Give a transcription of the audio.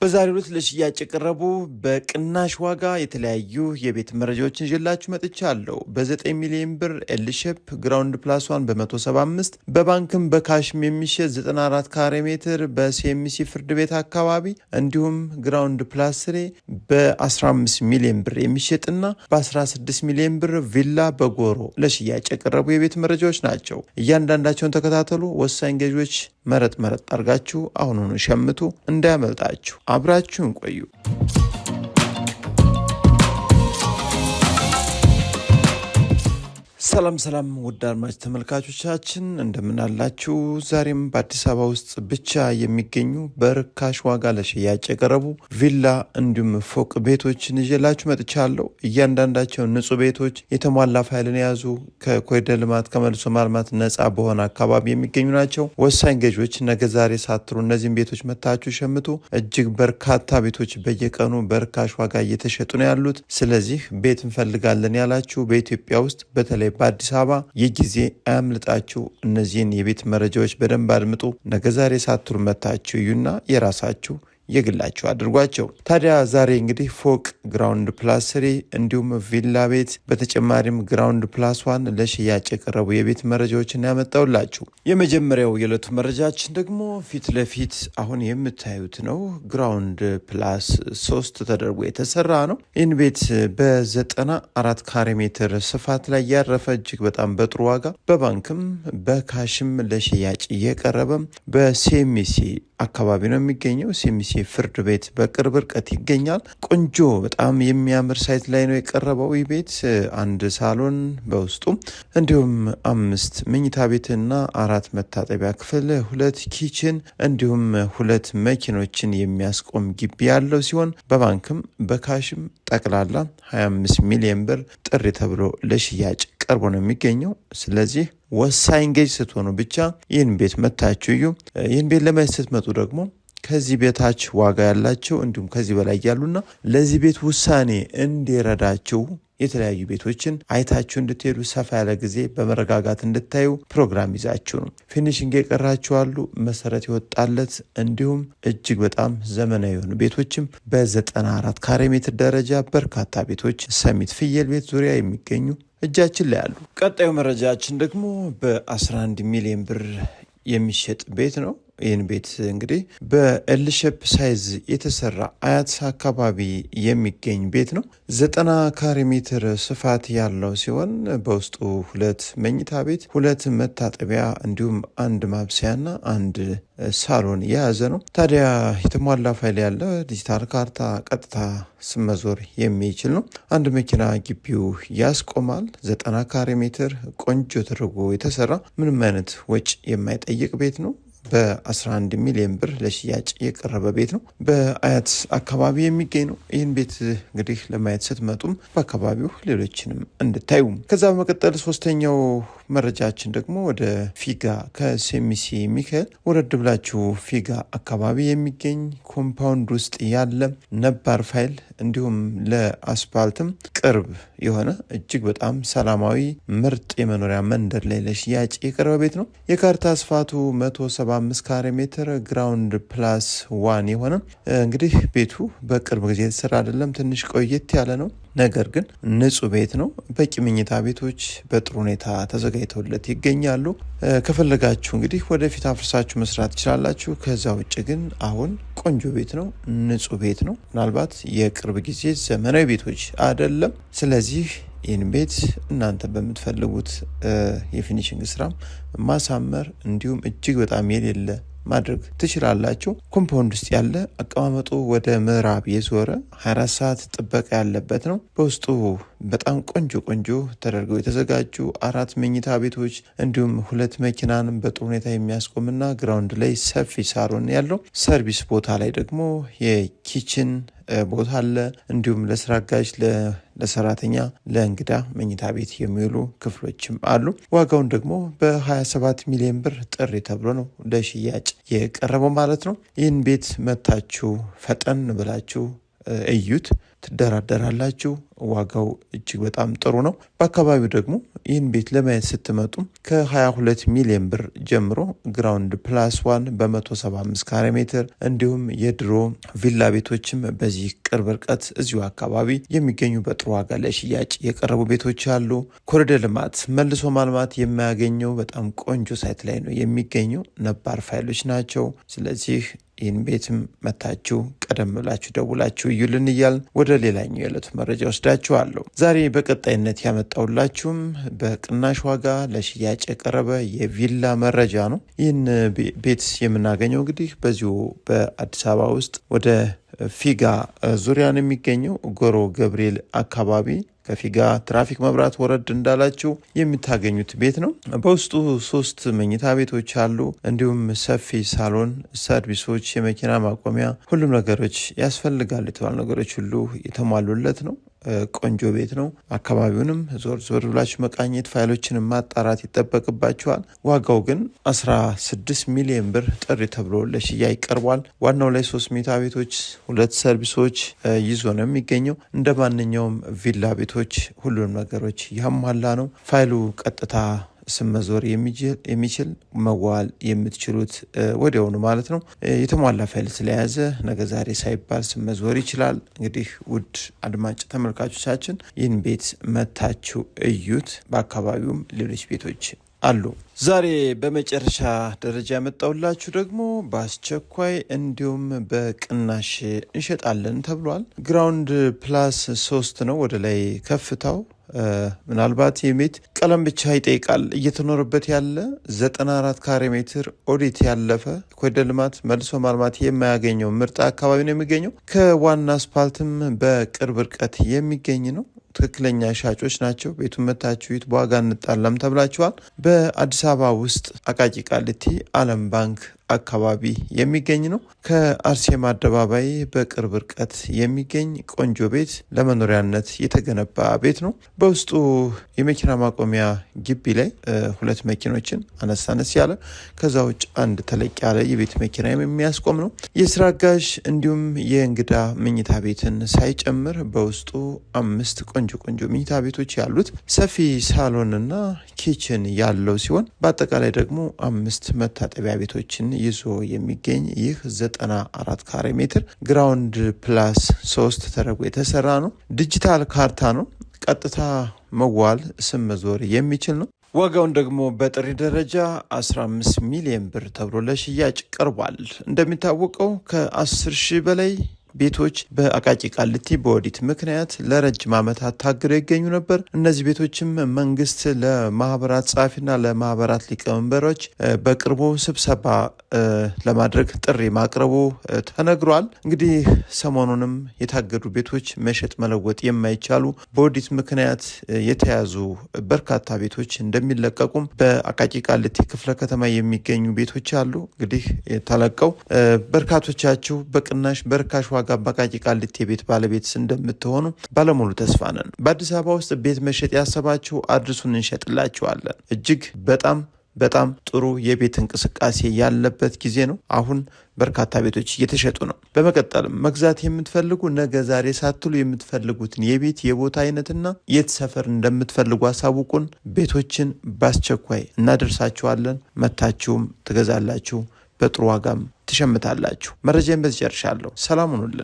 በዛሬው ዕለት ለሽያጭ የቀረቡ በቅናሽ ዋጋ የተለያዩ የቤት መረጃዎችን ይዤላችሁ መጥቻለሁ። በ9 ሚሊዮን ብር ኤልሼፕ ግራውንድ ፕላስ 1 በ175 በባንክም በካሽም የሚሸጥ 94 ካሬ ሜትር በሲኤምሲ ፍርድ ቤት አካባቢ እንዲሁም ግራውንድ ፕላስ 3 በ15 ሚሊዮን ብር የሚሸጥና በ16 ሚሊዮን ብር ቪላ በጎሮ ለሽያጭ የቀረቡ የቤት መረጃዎች ናቸው። እያንዳንዳቸውን ተከታተሉ። ወሳኝ ገዢዎች መረጥ አድርጋችሁ አሁኑኑ ሸምቱ፣ እንዳያመልጣችሁ። አብራችሁን ቆዩ። ሰላም ውድ አድማጭ ተመልካቾቻችን እንደምናላችሁ። ዛሬም በአዲስ አበባ ውስጥ ብቻ የሚገኙ በርካሽ ዋጋ ለሽያጭ የቀረቡ ቪላ እንዲሁም ፎቅ ቤቶችን ይዤላችሁ መጥቻለሁ። እያንዳንዳቸው ንጹህ ቤቶች የተሟላ ፋይልን የያዙ ከኮሪደር ልማት ከመልሶ ማልማት ነፃ በሆነ አካባቢ የሚገኙ ናቸው። ወሳኝ ገዢዎች ነገ ዛሬ ሳትሩ እነዚህም ቤቶች መታችሁ ሸምቱ። እጅግ በርካታ ቤቶች በየቀኑ በርካሽ ዋጋ እየተሸጡ ነው ያሉት። ስለዚህ ቤት እንፈልጋለን ያላችሁ በኢትዮጵያ ውስጥ በተለይ በአዲስ አበባ የጊዜ አያምልጣችሁ። እነዚህን የቤት መረጃዎች በደንብ አድምጡ። ነገ ዛሬ ሳትሩ መታችሁ እዩና የራሳችሁ የግላችሁ አድርጓቸው። ታዲያ ዛሬ እንግዲህ ፎቅ ግራውንድ ፕላስ 3 እንዲሁም ቪላ ቤት በተጨማሪም ግራውንድ ፕላስ 1 ለሽያጭ የቀረቡ የቤት መረጃዎችን ያመጣውላችሁ። የመጀመሪያው የዕለቱ መረጃችን ደግሞ ፊት ለፊት አሁን የምታዩት ነው። ግራውንድ ፕላስ 3 ተደርጎ የተሰራ ነው። ይህን ቤት በ94 ካሬ ሜትር ስፋት ላይ ያረፈ እጅግ በጣም በጥሩ ዋጋ በባንክም በካሽም ለሽያጭ እየቀረበም በሲኤምሲ አካባቢ ነው የሚገኘው። ሲኤምሲ ፍርድ ቤት በቅርብ ርቀት ይገኛል። ቆንጆ በጣም የሚያምር ሳይት ላይ ነው የቀረበው። ይህ ቤት አንድ ሳሎን በውስጡ እንዲሁም 5 መኝታ ቤትና 4 መታጠቢያ ክፍል፣ 2 ኪችን እንዲሁም 2 መኪኖችን የሚያስቆም ግቢ ያለው ሲሆን በባንክም በካሽም ጠቅላላ 25 ሚሊዮን ብር ጥሪ ተብሎ ለሽያጭ ቀርቦ ነው የሚገኘው። ስለዚህ ወሳኝ ገዥ ስትሆኑ ብቻ ይህን ቤት መታችሁ እዩ። ይህን ቤት ለማየት ስትመጡ ደግሞ ከዚህ ቤታች ዋጋ ያላቸው እንዲሁም ከዚህ በላይ ያሉና ለዚህ ቤት ውሳኔ እንዲረዳችሁ የተለያዩ ቤቶችን አይታችሁ እንድትሄዱ ሰፋ ያለ ጊዜ በመረጋጋት እንድታዩ ፕሮግራም ይዛችሁ ነው። ፊኒሽንግ የቀራችሁ አሉ፣ መሰረት ይወጣለት እንዲሁም እጅግ በጣም ዘመናዊ የሆኑ ቤቶችም በ94 ካሬ ሜትር ደረጃ በርካታ ቤቶች ሰሚት ፍየል ቤት ዙሪያ የሚገኙ እጃችን ላይ አሉ። ቀጣዩ መረጃችን ደግሞ በ11 ሚሊዮን ብር የሚሸጥ ቤት ነው። ይህን ቤት እንግዲህ በኤልሼፕ ሳይዝ የተሰራ አያት አካባቢ የሚገኝ ቤት ነው። 90 ካሬ ሜትር ስፋት ያለው ሲሆን በውስጡ 2 መኝታ ቤት፣ 2 መታጠቢያ እንዲሁም 1 ማብሰያና 1 ሳሎን የያዘ ነው። ታዲያ የተሟላ ፋይል ያለ ዲጂታል ካርታ ቀጥታ ስመዞር የሚችል ነው። 1 መኪና ግቢው ያስቆማል። 90 ካሬ ሜትር ቆንጆ ተደርጎ የተሰራ ምንም አይነት ወጪ የማይጠይቅ ቤት ነው። በ11 ሚሊዮን ብር ለሽያጭ የቀረበ ቤት ነው። በአያት አካባቢ የሚገኝ ነው። ይህን ቤት እንግዲህ ለማየት ስትመጡም በአካባቢው ሌሎችንም እንድታዩ። ከዛ በመቀጠል ሶስተኛው መረጃችን ደግሞ ወደ ፊጋ ከሲኤምሲ ሚካኤል ወረድ ብላችሁ ፊጋ አካባቢ የሚገኝ ኮምፓውንድ ውስጥ ያለ ነባር ፋይል እንዲሁም ለአስፓልትም ቅርብ የሆነ እጅግ በጣም ሰላማዊ ምርጥ የመኖሪያ መንደር ላይ ለሽያጭ የቀረበ ቤት ነው። የካርታ ስፋቱ 175 ካሬ ሜትር ግራውንድ ፕላስ 1 የሆነ እንግዲህ ቤቱ በቅርብ ጊዜ የተሰራ አይደለም፣ ትንሽ ቆየት ያለ ነው። ነገር ግን ንጹህ ቤት ነው። በቂ መኝታ ቤቶች በጥሩ ሁኔታ ተዘጋጅተውለት ይገኛሉ። ከፈለጋችሁ እንግዲህ ወደፊት አፍርሳችሁ መስራት ትችላላችሁ። ከዛ ውጭ ግን አሁን ቆንጆ ቤት ነው፣ ንጹህ ቤት ነው። ምናልባት የቅርብ ጊዜ ዘመናዊ ቤቶች አይደለም። ስለዚህ ይህን ቤት እናንተ በምትፈልጉት የፊኒሽንግ ስራም ማሳመር እንዲሁም እጅግ በጣም የሌለ ማድረግ ትችላላችሁ። ኮምፓውንድ ውስጥ ያለ አቀማመጡ ወደ ምዕራብ የዞረ 24 ሰዓት ጥበቃ ያለበት ነው። በውስጡ በጣም ቆንጆ ተደርገው የተዘጋጁ 4 መኝታ ቤቶች እንዲሁም 2 መኪናን በጥሩ ሁኔታ የሚያስቆምና ግራውንድ ላይ ሰፊ ሳሎን ያለው ሰርቪስ ቦታ ላይ ደግሞ የኪችን ቦታ አለ። እንዲሁም ለስራ አጋዥ፣ ለሰራተኛ፣ ለእንግዳ መኝታ ቤት የሚውሉ ክፍሎችም አሉ። ዋጋውን ደግሞ በ27 ሚሊዮን ብር ጥሪ ተብሎ ነው ለሽያጭ የቀረበው ማለት ነው። ይህን ቤት መታችሁ ፈጠን ብላችሁ እዩት። ትደራደራላችሁ። ዋጋው እጅግ በጣም ጥሩ ነው። በአካባቢው ደግሞ ይህን ቤት ለማየት ስትመጡ ከ22 ሚሊዮን ብር ጀምሮ ግራውንድ ፕላስ ዋን በ175 ካሬ ሜትር እንዲሁም የድሮ ቪላ ቤቶችም በዚህ ቅርብ ርቀት እዚሁ አካባቢ የሚገኙ በጥሩ ዋጋ ለሽያጭ የቀረቡ ቤቶች አሉ። ኮሪደር ልማት መልሶ ማልማት የማያገኘው በጣም ቆንጆ ሳይት ላይ ነው የሚገኘው። ነባር ፋይሎች ናቸው። ስለዚህ ይህን ቤትም መታችሁ ቀደም ብላችሁ ደውላችሁ እዩልን እያልን ወደ ሌላኛው የዕለቱ መረጃ ወስዳችኋለሁ። ዛሬ በቀጣይነት ያመጣሁላችሁም በቅናሽ ዋጋ ለሽያጭ የቀረበ የቪላ መረጃ ነው። ይህን ቤት የምናገኘው እንግዲህ በዚሁ በአዲስ አበባ ውስጥ ወደ ፊጋ ዙሪያ ነው የሚገኘው። ጎሮ ገብርኤል አካባቢ ከፊጋ ትራፊክ መብራት ወረድ እንዳላችሁ የምታገኙት ቤት ነው። በውስጡ 3 መኝታ ቤቶች አሉ። እንዲሁም ሰፊ ሳሎን፣ ሰርቪሶች፣ የመኪና ማቆሚያ፣ ሁሉም ነገሮች ያስፈልጋሉ የተባሉ ነገሮች ሁሉ የተሟሉለት ነው። ቆንጆ ቤት ነው። አካባቢውንም ዞር ብላችሁ መቃኘት፣ ፋይሎችን ማጣራት ይጠበቅባችኋል። ዋጋው ግን 16 ሚሊዮን ብር ጥሪ ተብሎ ለሽያጭ ቀርቧል። ዋናው ላይ 3 መኝታ ቤቶች፣ 2 ሰርቪሶች ይዞ ነው የሚገኘው። እንደ ማንኛውም ቪላ ቤቶች ሁሉንም ነገሮች ያሟላ ነው። ፋይሉ ቀጥታ ስም መዞር የሚችል መዋል የምትችሉት ወዲያውኑ ማለት ነው። የተሟላ ፋይል ስለያዘ ነገ ዛሬ ሳይባል ስም መዞር ይችላል። እንግዲህ ውድ አድማጭ ተመልካቾቻችን ይህን ቤት መታችሁ እዩት። በአካባቢውም ሌሎች ቤቶች አሉ። ዛሬ በመጨረሻ ደረጃ ያመጣሁላችሁ ደግሞ በአስቸኳይ እንዲሁም በቅናሽ እንሸጣለን ተብሏል። ግራውንድ ፕላስ 3 ነው ወደ ላይ ከፍታው። ምናልባት የቤት ቀለም ብቻ ይጠይቃል። እየተኖረበት ያለ 94 ካሬ ሜትር ኦዲት ያለፈ ኮሪደር ልማት መልሶ ማልማት የማያገኘው ምርጥ አካባቢ ነው የሚገኘው። ከዋና አስፓልትም በቅርብ ርቀት የሚገኝ ነው። ትክክለኛ ሻጮች ናቸው። ቤቱን መታችሁ ይት በዋጋ እንጣላም ተብላችኋል። በአዲስ አበባ ውስጥ አቃቂ ቃሊቲ ዓለም ባንክ አካባቢ የሚገኝ ነው። ከአርሴማ አደባባይ በቅርብ ርቀት የሚገኝ ቆንጆ ቤት ለመኖሪያነት የተገነባ ቤት ነው። በውስጡ የመኪና ማቆሚያ ግቢ ላይ 2 መኪኖችን አነስ ያለ፣ ከዛ ውጭ አንድ ተለቅ ያለ የቤት መኪና የሚያስቆም ነው። የስራ አጋዥ እንዲሁም የእንግዳ መኝታ ቤትን ሳይጨምር በውስጡ 5 ቆንጆ መኝታ ቤቶች ያሉት ሰፊ ሳሎንና ኪችን ያለው ሲሆን በአጠቃላይ ደግሞ 5 መታጠቢያ ቤቶችን ይዞ የሚገኝ ይህ 94 ካሬ ሜትር ግራውንድ ፕላስ 3 ተደርጎ የተሰራ ነው። ዲጂታል ካርታ ነው። ቀጥታ መዋል ስም መዞር የሚችል ነው። ዋጋውን ደግሞ በጥሪ ደረጃ 15 ሚሊዮን ብር ተብሎ ለሽያጭ ቀርቧል። እንደሚታወቀው ከ10 ሺህ በላይ ቤቶች በአቃቂ ቃሊቲ በኦዲት ምክንያት ለረጅም ዓመታት ታግደው ይገኙ ነበር። እነዚህ ቤቶችም መንግስት ለማህበራት ጸሐፊና ለማህበራት ሊቀመንበሮች በቅርቡ ስብሰባ ለማድረግ ጥሪ ማቅረቡ ተነግሯል። እንግዲህ ሰሞኑንም የታገዱ ቤቶች መሸጥ መለወጥ የማይቻሉ በኦዲት ምክንያት የተያዙ በርካታ ቤቶች እንደሚለቀቁም በአቃቂ ቃሊቲ ክፍለ ከተማ የሚገኙ ቤቶች አሉ። እንግዲህ ተለቀው በርካቶቻችሁ በቅናሽ በርካሽ ዋጋ በአቃቂ ቃሊቲ ቤት ባለቤት እንደምትሆኑ ባለሙሉ ተስፋ ነን። በአዲስ አበባ ውስጥ ቤት መሸጥ ያሰባችሁ አድርሱን፣ እንሸጥላችኋለን። እጅግ በጣም ጥሩ የቤት እንቅስቃሴ ያለበት ጊዜ ነው። አሁን በርካታ ቤቶች እየተሸጡ ነው። በመቀጠልም መግዛት የምትፈልጉ ነገ ዛሬ ሳትሉ የምትፈልጉትን የቤት የቦታ አይነትና የት ሰፈር እንደምትፈልጉ አሳውቁን። ቤቶችን በአስቸኳይ እናደርሳችኋለን። መታችሁም ትገዛላችሁ፣ በጥሩ ዋጋም ትሸምታላችሁ። መረጃን በዚህ ጨርሻለሁ። ሰላም ሁኑልን።